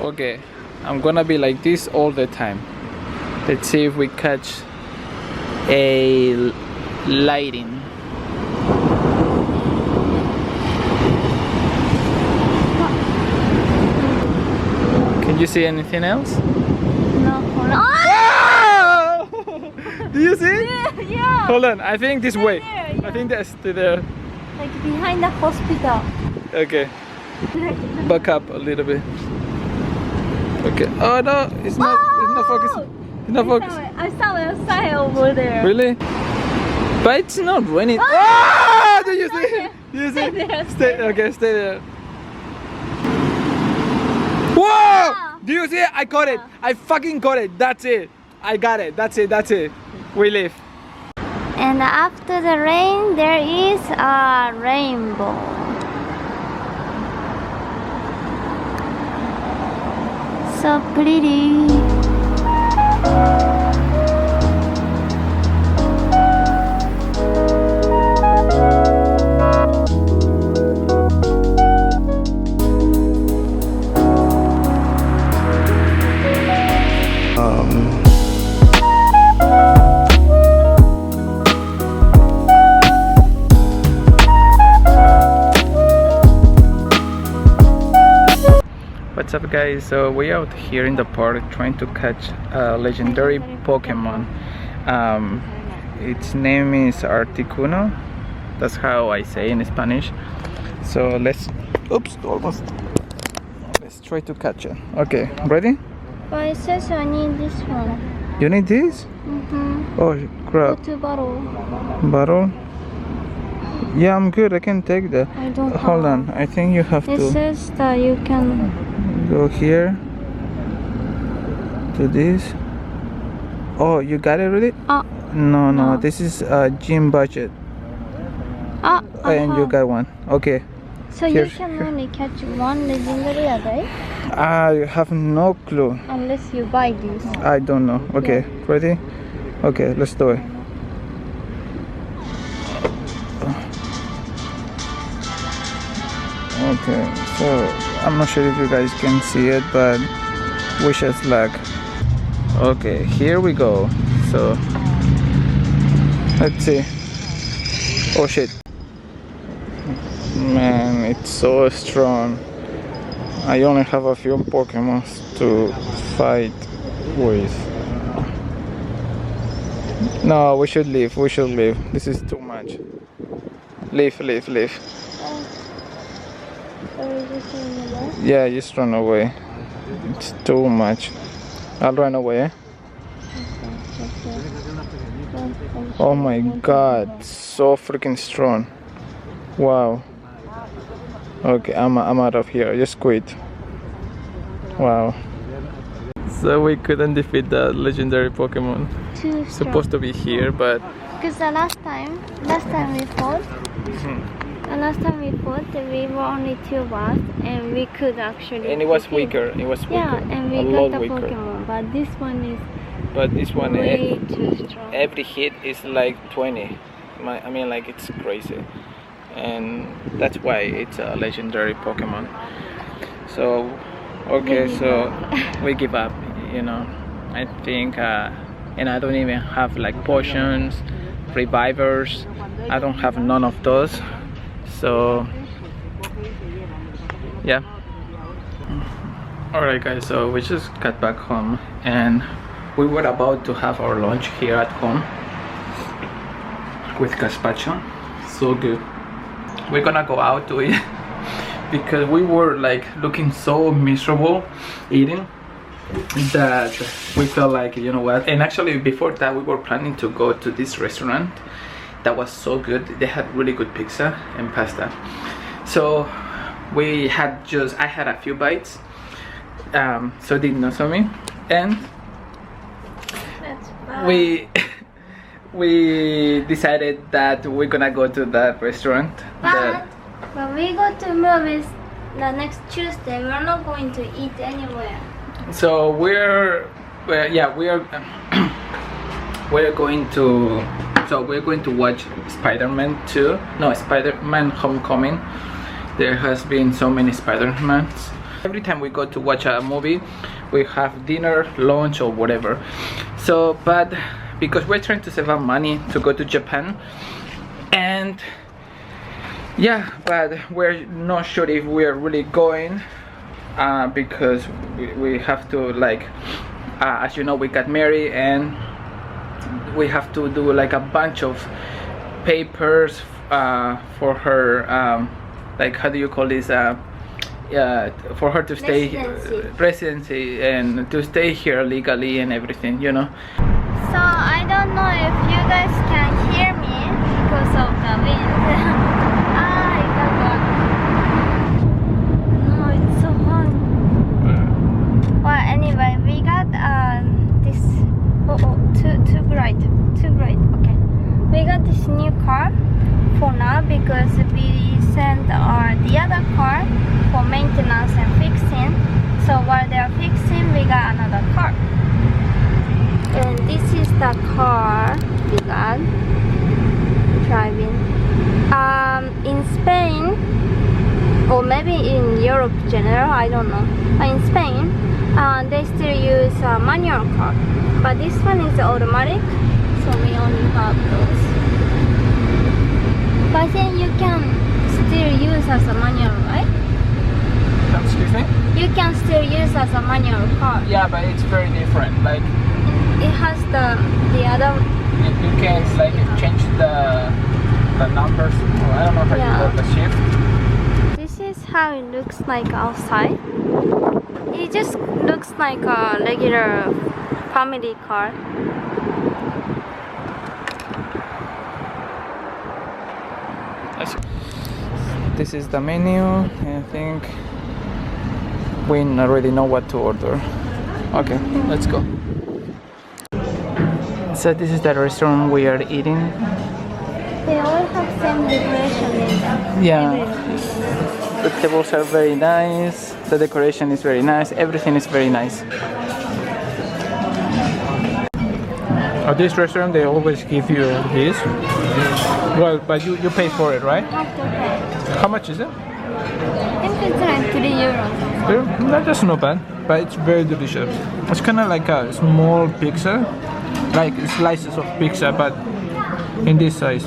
Okay, I'm gonna be like this all the time. Let's see if we catch a lighting. Can you see anything else? No. Oh! Do you see? Yeah. Hold on, I think this way. There, yeah. I think that's there. Like behind the hospital. Okay, back up a little bit. Okay. Oh no, it's not. It's not focusing. It's not focusing. I saw a sign over there. Really? But it's not raining. Ah! Do you see? Okay. Do you see? Stay there, Stay. Okay, stay there. Whoa! Do you see? I got it. I fucking got it. That's it. I got it. That's it. That's it. We leave. And after the rain, there is a rainbow. So pretty. What's up, guys? So we're out here in the park trying to catch a legendary Pokemon. Its name is Articuno. That's how I say in Spanish. So let's try to catch it. Okay, ready? But it says I need this one. You need this? Oh crap. Go to bottle. Bottle? Yeah, I'm good. I can take that. I don't Hold have. on. I think you have It to says that you can. go here to this. Oh, you got it already? No, no. this is gym budget. And you got one. Okay. So Here, you can here. only catch one legendary a day? I have no clue. Unless you buy this. I don't know. Okay, ready? Okay, let's do it. Okay, so I'm not sure if you guys can see it, but wish us luck. Okay, here we go. So let's see. Oh shit, man, it's so strong. I only have a few Pokemon to fight with. No, we should leave. We should leave. This is too much. Leave. Yeah, just run away. It's too much. I'll run away. Oh my god, so freaking strong. Wow. Okay, I'm out of here. Just quit. Wow. So we couldn't defeat the legendary Pokemon. Too strong. Supposed to be here, but Because the last time we fought, we were only 2 of us, and we could actually. and it was defeat. weaker. It was weaker. Yeah, and we a got lot the weaker. Pokemon, but this one is But this one, way too strong. every hit is like 20. I mean, like, it's crazy, and that's why it's a legendary Pokemon. So okay, so we give up, you know. I think and I don't even have like potions, revivers. I don't have none of those, so yeah. Alright guys, so we just got back home and we were about to have our lunch here at home with gazpacho. So good. We're gonna go out to eat because we were like looking so miserable eating that we felt like, you know what, and actually before that we were planning to go to this restaurant that was so good. They had really good pizza and pasta, so I had a few bites, so did Nozomi, and we decided that we're gonna go to that restaurant. But when we go to movies the next Tuesday, we're not going to eat anywhere. So we're going to watch Spider-Man 2. No, Spider-Man Homecoming. There has been so many Spider-Mans, Every time we go to watch a movie, we have dinner, lunch, or whatever. So, but because we're trying to save up money to go to Japan, and yeah, but we're not sure if we're really going, because we have to, like, as you know, we got married and we have to do like a bunch of papers for her, like, how do you call this, for her to stay residency and to stay here legally and everything, you know. So I don't know if you guys can hear me because of the wind. I got one. No, it's so hot. Well, anyway, we got this. Too bright. Okay, we got this new car for now because we sent the other car for maintenance and fixing. So while they are fixing, we got another car. And this is the car we got driving. In Spain, or maybe in Europe general, I don't know. But in Spain, they still use a manual car. But this one is automatic, so we only have those. But then you can still use as a manual, right? Excuse me? You can still use as a manual car. Yeah, but it's very different. Like, it has the other. you can like change the numbers. Or I don't know how you call the shift. This is how it looks like outside. It just looks like a regular family car. This is the menu. I think we already know what to order. Okay, let's go. So this is the restaurant we are eating. They all have same decoration in them. Yeah. The tables are very nice. The decoration is very nice. Everything is very nice. At this restaurant, they always give you this. Well, but you pay for it, right? Have to pay. How much is it? I think it's like 3 euros. That's not bad, but it's very delicious. It's kind of like a small pizza, like slices of pizza, but in this size.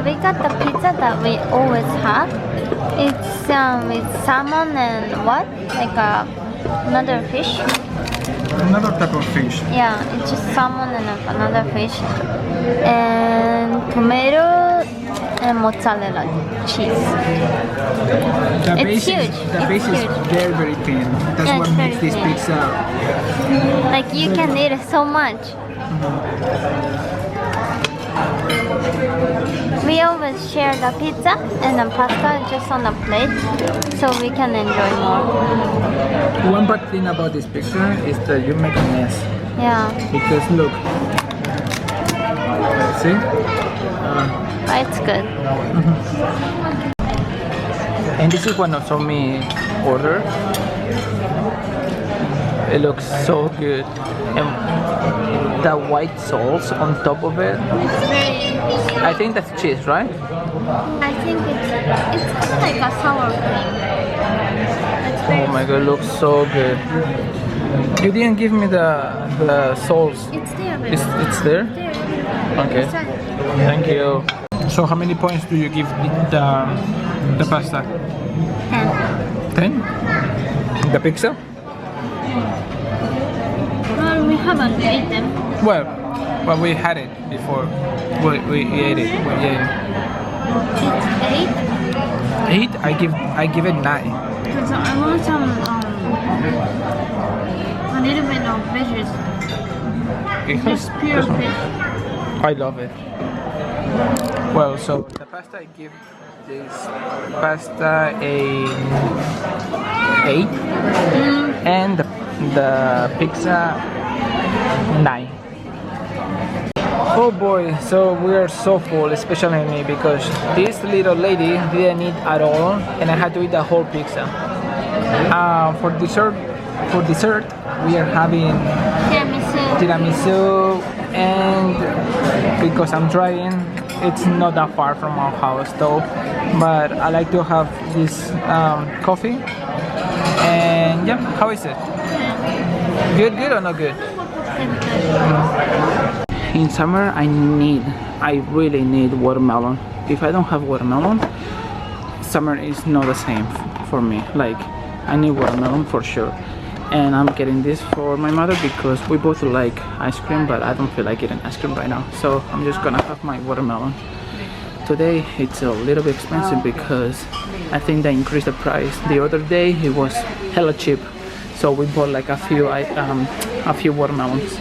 We got the pizza that we always have. It's with salmon and what? Like another fish. Another type of fish. Yeah, it's just salmon and another fish. And tomato and mozzarella cheese. It's huge. The base is very, very thin. That's Yeah, what it's makes very this thin. pizza. Like you can eat it so much. We always share the pizza and the pasta just on a plate, so we can enjoy more. One bad thing about this pizza is that you make a mess. Yeah, Because look, see? but it's good. And this is one of me order. It looks so good, and the white sauce on top of it. It's very. I think that's cheese, right? I think it's kind of like a sour cream. It's very. Oh my god, it looks so good. You didn't give me the sauce. It's there, baby. It's there? There. Okay. Inside. Thank you. So how many points do you give the pasta? 10? The pizza? Well, we haven't eaten. Well, we had it before. We ate it. We ate it. It's 8. 8? I give it 9. Because I want some a little bit of veggies. Just pure fish. I love it. Well, so the pasta, I give this pasta a 8, and the pizza 9. Oh boy, so we are so full, especially me, because this little lady didn't eat at all, and I had to eat the whole pizza. For dessert, we are having tiramisu, and because I'm driving, it's not that far from our house though, but I like to have this coffee And yeah, how is it? Good, good or not good? In summer, I really need watermelon. If I don't have watermelon, summer is not the same for me. Like, I need watermelon for sure. And I'm getting this for my mother because we both like ice cream, but I don't feel like eating ice cream right now. So I'm just gonna have my watermelon. Today it's a little bit expensive because I think they increased the price. The other day it was hella cheap. So we bought like a few watermelons.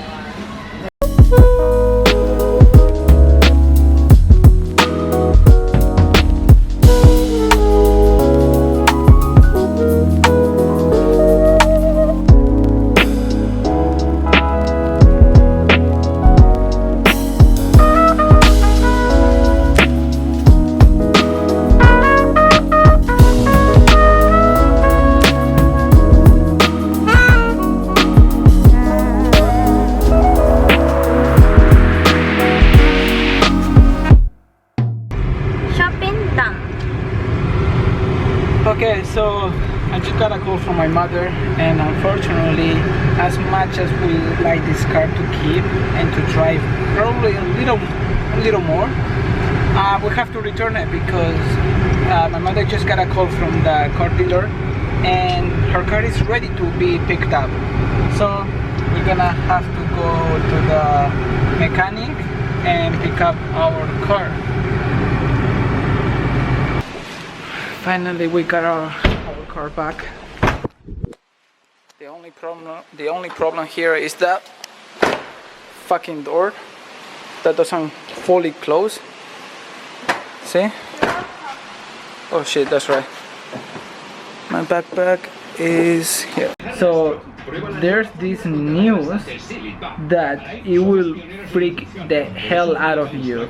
Okay, so I just got a call from my mother, and unfortunately, as much as we like this car to keep and to drive probably a little more, we have to return it because my mother just got a call from the car dealer and her car is ready to be picked up. So we're gonna have to go to the mechanic and pick up our car. Finally, we got our car back. The only problem here is that fucking door that doesn't fully close. See? Oh shit, that's right. My backpack is here. So there's this news that it will freak the hell out of you.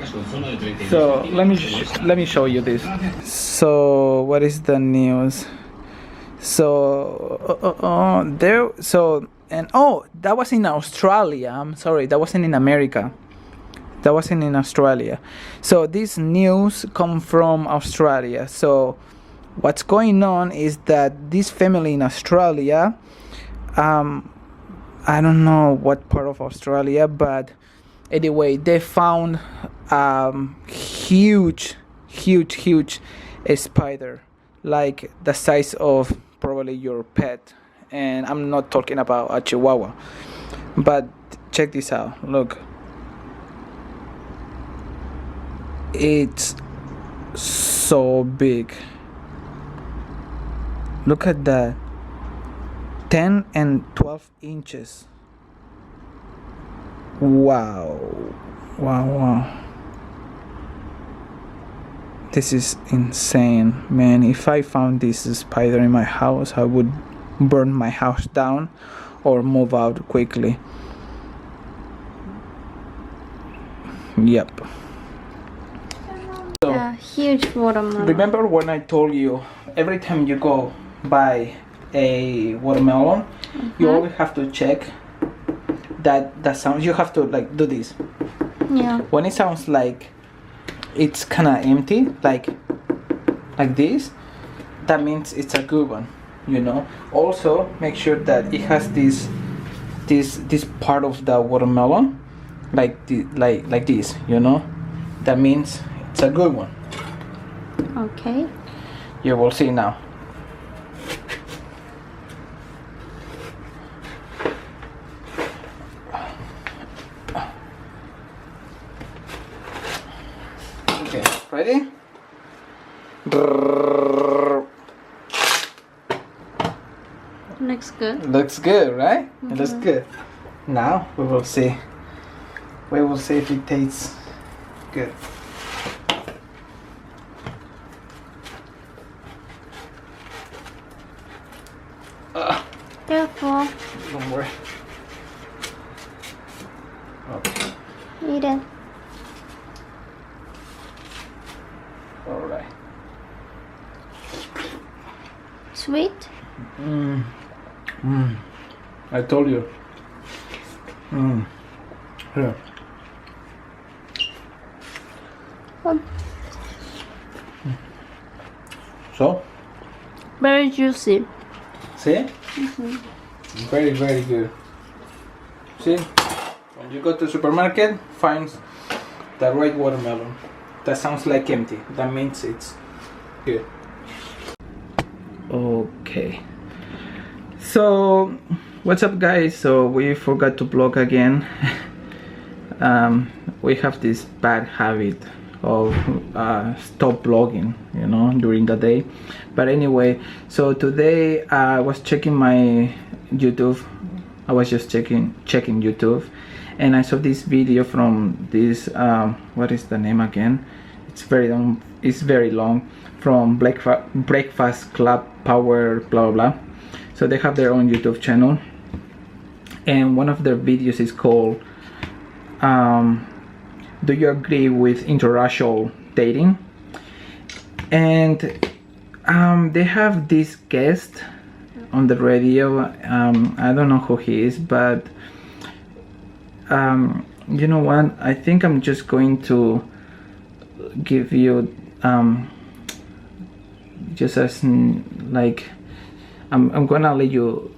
So let me show you this. So what is the news? So that was in Australia. I'm sorry, that wasn't in America. That wasn't in Australia. So this news come from Australia. So what's going on is that this family in Australia, I don't know what part of Australia, but anyway, they found huge spider, like the size of probably your pet. And I'm not talking about a chihuahua, but check this out. Look, it's so big. Look at that. 10 and 12 inches. Wow. This is insane, man. If I found this spider in my house, I would burn my house down or move out quickly. Yep. So, a huge watermelon. Remember when I told you every time you go buy a watermelon, you always have to check that sounds. You have to like do this. Yeah. When it sounds like it's kind of empty, like this, that means it's a good one, you know. Also, make sure that it has this part of the watermelon, like this, you know. That means it's a good one. Okay. You will see now. Okay, ready? Looks good. Looks good, right? It looks good. Now we will see. We will see if it tastes good. Careful. Don't worry. Okay. Eat it. All right. Sweet? I told you. Here. So? Very juicy. See? Very, very good. See? When you go to the supermarket, find the right watermelon. That sounds like empty. That means it's good. Okay. So, what's up, guys? So we forgot to vlog again. We have this bad habit of stop vlogging, you know, during the day. But anyway, so today I was checking my YouTube. I was just checking YouTube, and I saw this video from this what is the name again? It's very long. From Breakfast Club Power blah blah blah. So they have their own YouTube channel, and one of their videos is called do you agree with interracial dating? And they have this guest on the radio. I don't know who he is, but you know what, I think I'm just going to give you just as like I'm gonna let you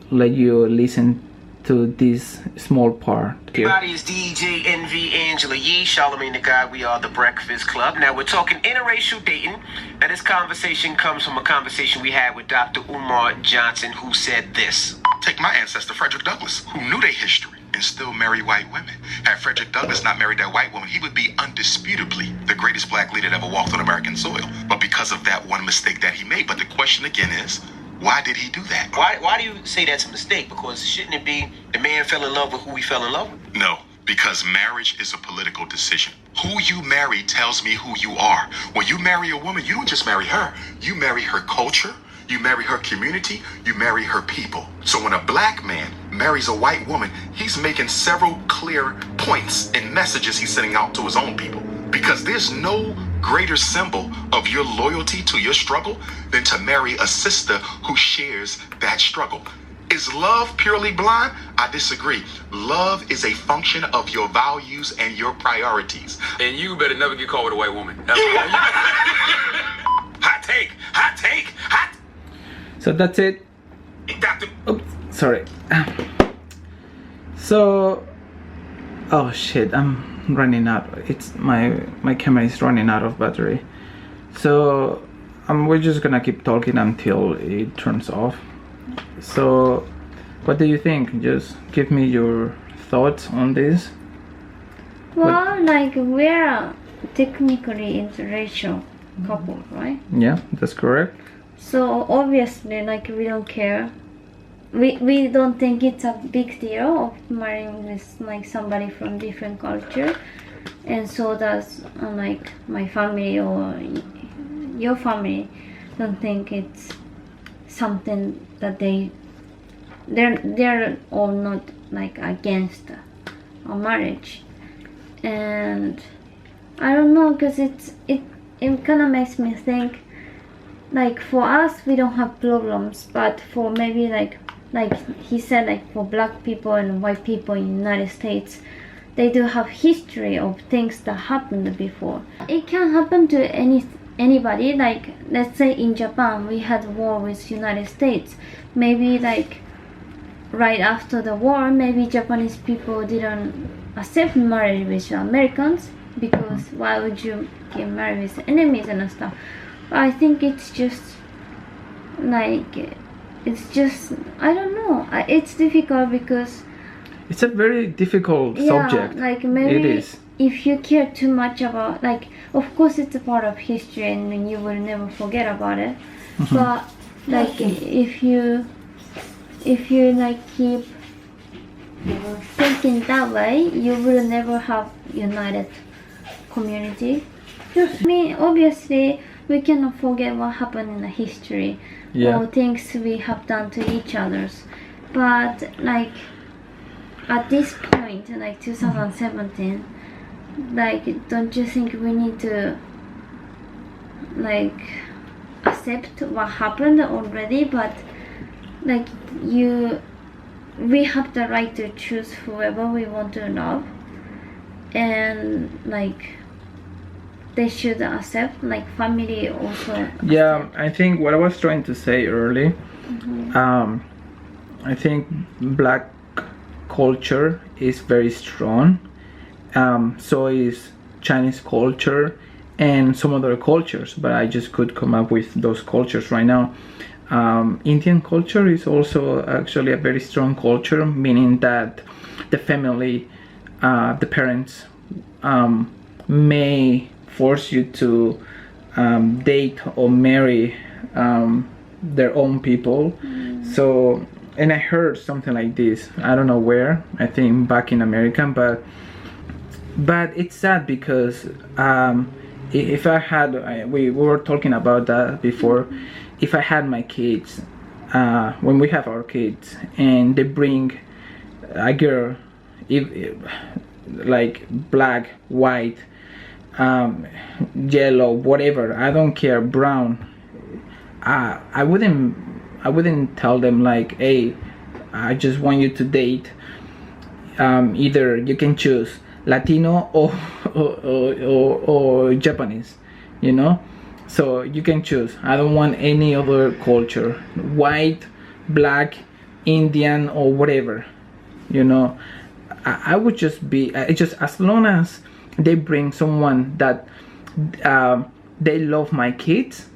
listen to this small part. Everybody is DJ NV Angela Yee, Charlamagne the God. We are the Breakfast Club. Now we're talking interracial dating. Now this conversation comes from a conversation we had with Dr. Umar Johnson, who said this. Take my ancestor Frederick Douglass, who knew their history and still marry white women. Had Frederick Douglass not married that white woman, he would be undisputably the greatest black leader that ever walked on American soil. But because of that one mistake that he made. But the question again is, why did he do that? Why do you say that's a mistake? Because shouldn't it be the man fell in love with who he fell in love with? No, because marriage is a political decision. Who you marry tells me who you are. When you marry a woman, you don't just marry her. You marry her culture, you marry her community, you marry her people. So when a black man marries a white woman, he's making several clear points and messages he's sending out to his own people. Because there's no greater symbol of your loyalty to your struggle than to marry a sister who shares that struggle. Is love purely blind? I disagree. Love is a function of your values and your priorities. And you better never get caught with a white woman. Hot take, hot take, hot. So that's it. Dr. Oops, sorry. So, oh shit, I'm running out. It's my camera is running out of battery. So we're just gonna keep talking until it turns off. So what do you think? Just give me your thoughts on this. Well, like we're technically interracial couple, right? Yeah, that's correct. So obviously, like we don't care. We don't think it's a big deal of marrying with like somebody from different culture, and so does like my family or your family don't think it's something that they're all not like against a marriage. And I don't know, because it kind of makes me think, like for us we don't have problems, but for maybe like he said, like for black people and white people in the United States, they do have history of things that happened before. It can happen to anybody. Like let's say in Japan we had war with United States. Maybe like right after the war, maybe Japanese people didn't accept marriage with Americans, because why would you get married with enemies and stuff. But I think it's just like, it's just, I don't know, it's difficult because it's a very difficult subject. Like maybe it is. If you care too much about, like, of course it's a part of history and you will never forget about it. But like if you like keep thinking that way, you will never have united community. I mean, obviously we cannot forget what happened in the history or things we have done to each others, but like at this point, like 2017, like don't you think we need to like accept what happened already? But like we have the right to choose whoever we want to love, and like they should accept, like family also accept. Yeah, I think what I was trying to say early I think black culture is very strong. So is Chinese culture and some other cultures, but I just could come up with those cultures right now. Indian culture is also actually a very strong culture, meaning that the family, the parents may force you to date or marry their own people. So, and I heard something like this, I don't know where, I think back in America, but it's sad because if I had, we were talking about that before, if I had my kids, when we have our kids and they bring a girl, like black, white, yellow, whatever, I don't care, brown, I wouldn't tell them like, hey, I just want you to date, either you can choose Latino or Japanese, you know, so you can choose. I don't want any other culture, white, black, Indian, or whatever, you know. I would just be just as long as they bring someone that they love my kids,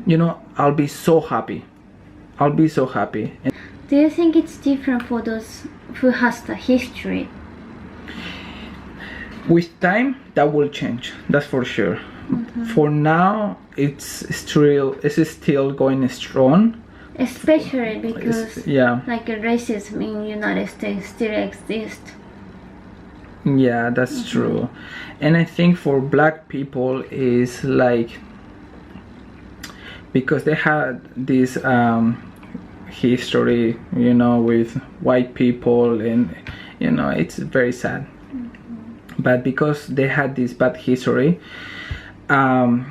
you know, I'll be so happy. I'll be so happy. Do you think it's different for those who has the history? With time, that will change. That's for sure. For now, it's still going strong. Especially because Yeah, like racism in United States still exists. yeah, that's true. And I think for black people is like, because they had this history, you know, with white people, and you know, it's very sad. But because they had this bad history, I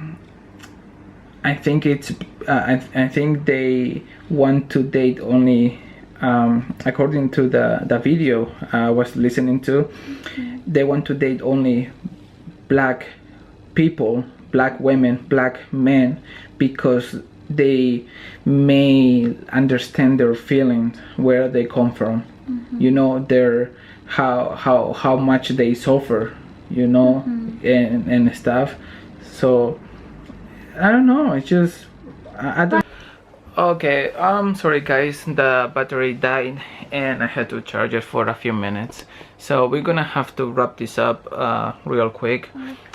think it's I think they want to date only, according to the video I was listening to, they want to date only black people, black women, black men, because they may understand their feelings, where they come from, you know, their how much they suffer, you know, and stuff. So I don't know, it's just I don't. Okay, sorry guys, the battery died and I had to charge it for a few minutes, so we're gonna have to wrap this up real quick.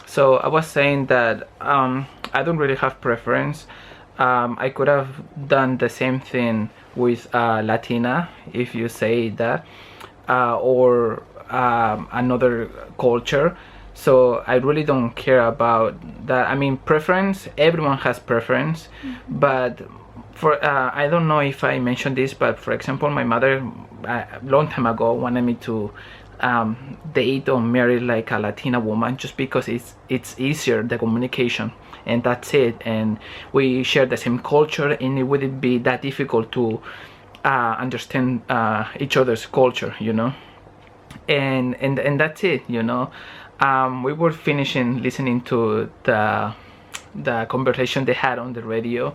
So I was saying that I don't really have preference. I could have done the same thing with Latina, if you say that, or another culture. So I really don't care about that. I mean, preference, everyone has preference, but for I don't know if I mentioned this, but for example, my mother a long time ago wanted me to date or marry like a Latina woman, just because it's easier, the communication, and that's it, and we share the same culture, and it wouldn't be that difficult to understand each other's culture, you know. And that's it, you know. We were finishing listening to the conversation they had on the radio,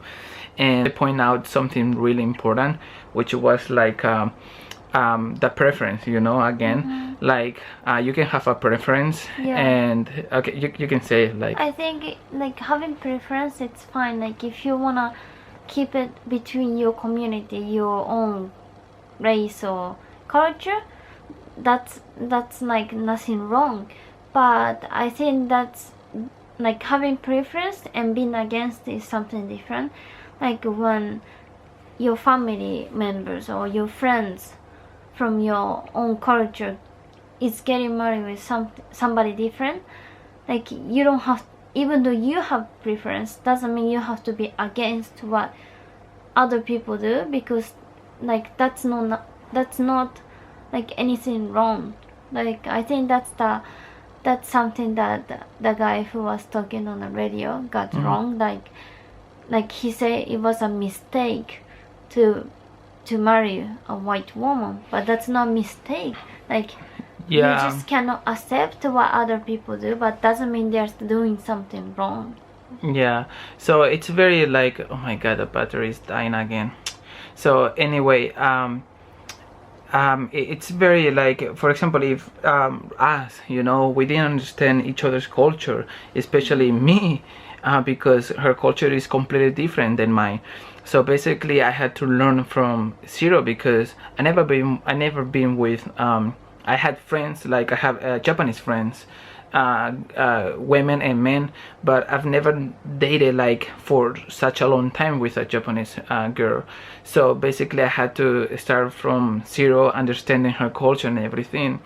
and they point out something really important, which was like the preference, you know, again, like you can have a preference, and okay, you can say like, I think like having preference, it's fine. Like if you wanna keep it between your community, your own race or culture, that's like nothing wrong. But I think that's like having preference and being against is something different. Like when your family members or your friends from your own culture is getting married with somebody different, like you don't have, even though you have preference, doesn't mean you have to be against what other people do, because like that's not like anything wrong. Like I think that's something that the guy who was talking on the radio got wrong. Like he said it was a mistake to marry a white woman, but that's not a mistake. Like you just cannot accept what other people do, but doesn't mean they're doing something wrong. yeah. So it's very like, oh my god, the battery is dying again. So anyway, it's very like, for example, if us, you know, we didn't understand each other's culture, especially me, because her culture is completely different than mine. So basically I had to learn from zero, because I never been with I had friends, like I have Japanese friends, women and men, but I've never dated like for such a long time with a Japanese girl. So basically I had to start from zero, understanding her culture and everything.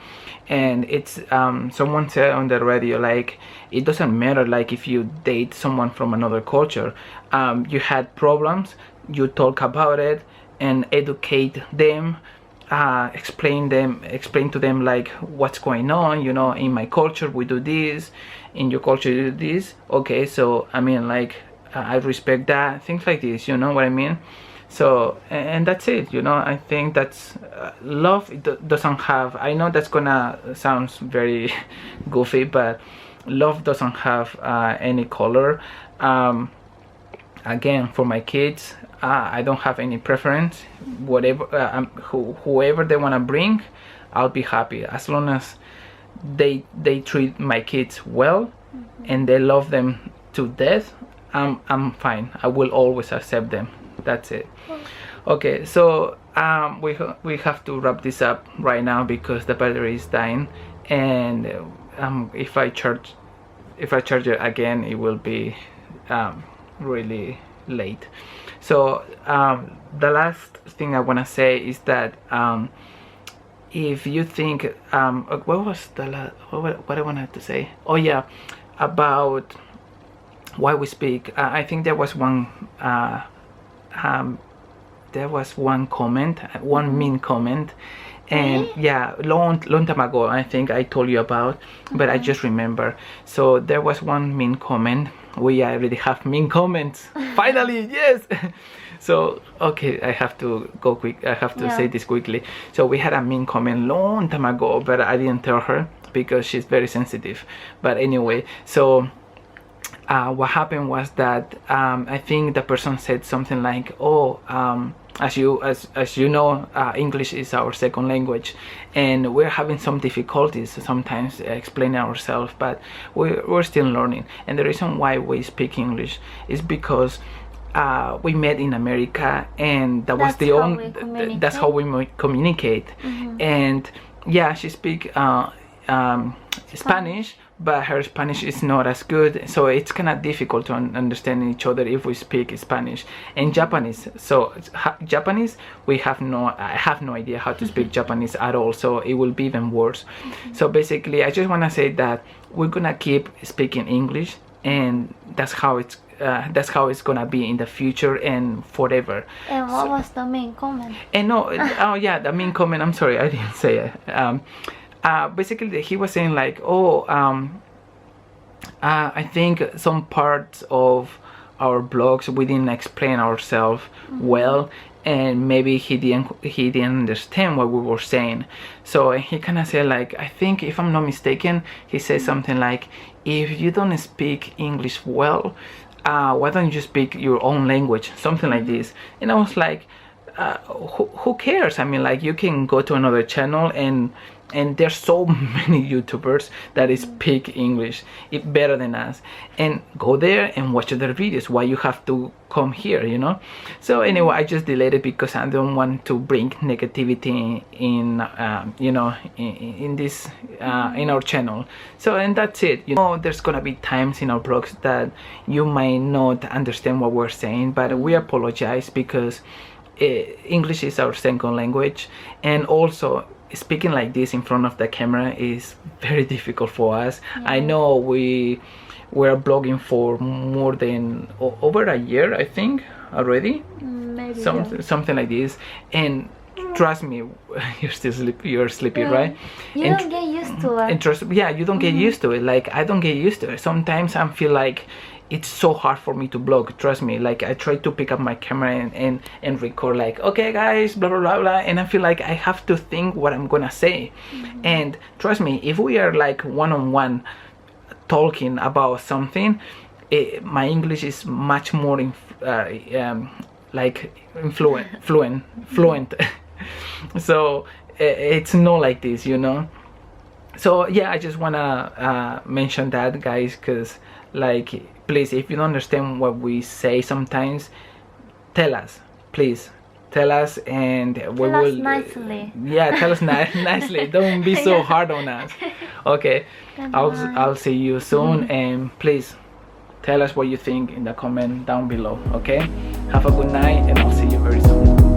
And it's someone said on the radio, like, it doesn't matter like if you date someone from another culture, you had problems, you talk about it and educate them, explain to them like what's going on. You know, in my culture we do this, in your culture you do this. Okay, so I mean, like, I respect that, things like this, you know what I mean? So, and that's it, you know. I think that's love. It doesn't have, I know that's gonna sounds very goofy, but love doesn't have any color. Again, for my kids, I don't have any preference. Whatever, whoever they want to bring, I'll be happy, as long as they treat my kids well and they love them to death. I'm fine. I will always accept them. That's it. Okay, so we have to wrap this up right now because the battery is dying, and if I charge it again, it will be really late. So the last thing I want to say is that if you think what was what I wanted to say? Oh yeah, about why we speak. I think there was one comment, one mean comment, and yeah, long time ago, I think I told you about, but I just remember. So there was one mean comment. We already have mean comments. Finally, yes. So okay, I have to go quick. I have to say this quickly. So we had a mean comment long time ago, but I didn't tell her because she's very sensitive. But anyway, so what happened was that I think the person said something like, "Oh, as you know, English is our second language, and we're having some difficulties sometimes explaining ourselves, but we're still learning. And the reason why we speak English is because we met in America, and that's how we communicate. And yeah, she speak Spanish, but her Spanish is not as good, so it's kind of difficult to understand each other if we speak Spanish. And Japanese, so Japanese, I have no idea how to speak Japanese at all, so it will be even worse. So basically, I just want to say that we're gonna keep speaking English, and that's how it's gonna be in the future and forever. And what was the main comment? And no, oh yeah, the main comment, I'm sorry, I didn't say it. Basically he was saying like, oh, I think some parts of our blogs we didn't explain ourselves well, and maybe he didn't understand what we were saying. So he kind of said like, I think if I'm not mistaken, he said something like, if you don't speak English well, why don't you speak your own language, something like this. And I was like, who cares? I mean, like, you can go to another channel, and there's so many YouTubers that speak English better than us, and go there and watch their videos. Why you have to come here, you know? So anyway, I just deleted because I don't want to bring negativity in you know, in this in our channel. So, and that's it. You know, there's gonna be times in our blogs that you might not understand what we're saying, but we apologize because English is our second language, and also speaking like this in front of the camera is very difficult for us. I know we're blogging for more than over a year, I think, already. Maybe something like this, and trust me, you're sleepy, right? You don't get used to it. And trust, yeah, you don't get used to it. Like, I don't get used to it. Sometimes I feel like it's so hard for me to blog, trust me. Like, I try to pick up my camera and record like, okay guys, blah blah blah blah, and I feel like I have to think what I'm gonna say. And trust me, if we are like one-on-one talking about something, my English is much more like fluent. So it's not like this, you know. So yeah, I just wanna mention that, guys, because like, please, if you don't understand what we say sometimes, tell us, please. Tell us, and we Tell us will nicely. Yeah, tell us nicely. Don't be so hard on us. Okay, I'll see you soon, and please tell us what you think in the comment down below. Okay, have a good night, and I'll see you very soon.